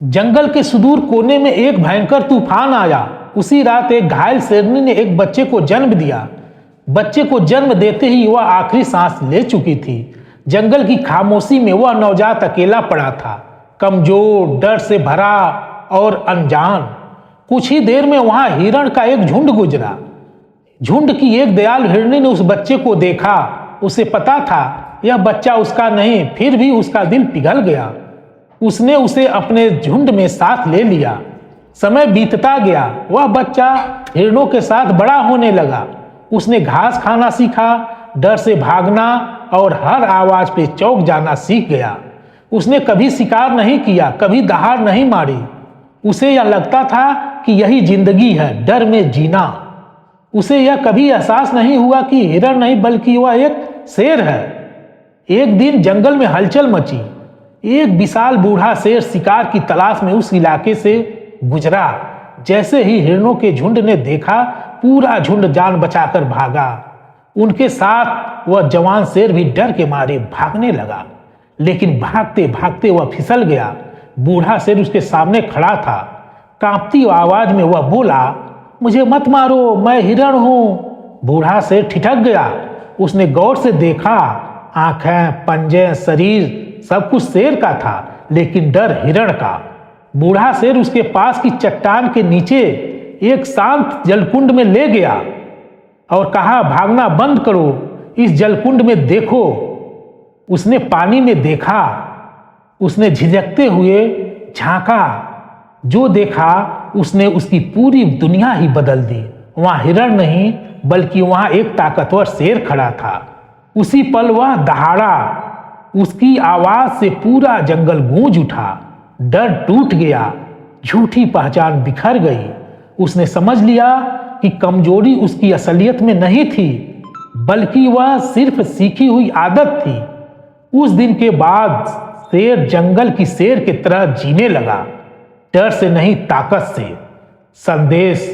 जंगल के सुदूर कोने में एक भयंकर तूफान आया। उसी रात एक घायल शेरनी ने एक बच्चे को जन्म दिया। बच्चे को जन्म देते ही वह आखिरी सांस ले चुकी थी। जंगल की खामोशी में वह नवजात अकेला पड़ा था, कमजोर, डर से भरा और अनजान। कुछ ही देर में वहां हिरण का एक झुंड गुजरा। झुंड की एक दयालु हिरनी ने उस बच्चे को देखा। उसे पता था यह बच्चा उसका नहीं, फिर भी उसका दिल पिघल गया। उसने उसे अपने झुंड में साथ ले लिया। समय बीतता गया, वह बच्चा हिरणों के साथ बड़ा होने लगा। उसने घास खाना सीखा, डर से भागना और हर आवाज पे चौंक जाना सीख गया। उसने कभी शिकार नहीं किया, कभी दहाड़ नहीं मारी। उसे यह लगता था कि यही जिंदगी है, डर में जीना। उसे यह कभी एहसास नहीं हुआ कि हिरण नहीं बल्कि वह एक शेर है। एक दिन जंगल में हलचल मची। एक विशाल बूढ़ा शेर शिकार की तलाश में उस इलाके से गुजरा। जैसे ही हिरणों के झुंड ने देखा, पूरा झुंड जान बचाकर भागा। उनके साथ वह जवान शेर भी डर के मारे भागने लगा, लेकिन भागते भागते वह फिसल गया। बूढ़ा शेर उसके सामने खड़ा था। कांपती आवाज में वह बोला, मुझे मत मारो, मैं हिरण हूं। बूढ़ा शेर ठिठक गया। उसने गौर से देखा, आंखें, पंजे, शरीर सब कुछ शेर का था, लेकिन डर हिरण का। बूढ़ा शेर उसके पास की चट्टान के नीचे एक शांत जलकुंड में ले गया और कहा, भागना बंद करो, इस जलकुंड में देखो। उसने पानी में देखा। उसने झिझकते हुए झांका। जो देखा उसने उसकी पूरी दुनिया ही बदल दी। वहां हिरण नहीं बल्कि वहां एक ताकतवर शेर खड़ा था। उसी पल वह दहाड़ा। उसकी आवाज से पूरा जंगल गूंज उठा। डर टूट गया, झूठी पहचान बिखर गई। उसने समझ लिया कि कमजोरी उसकी असलियत में नहीं थी, बल्कि वह सिर्फ सीखी हुई आदत थी। उस दिन के बाद शेर जंगल की शेर की तरह जीने लगा, डर से नहीं, ताकत से। संदेश: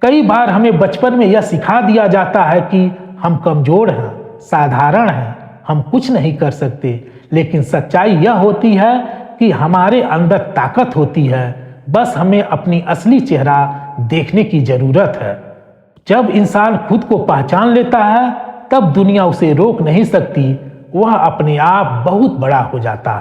कई बार हमें बचपन में यह सिखा दिया जाता है कि हम कमजोर हैं, साधारण हैं, हम कुछ नहीं कर सकते। लेकिन सच्चाई यह होती है कि हमारे अंदर ताकत होती है, बस हमें अपनी असली चेहरा देखने की जरूरत है। जब इंसान खुद को पहचान लेता है, तब दुनिया उसे रोक नहीं सकती। वह अपने आप बहुत बड़ा हो जाता है।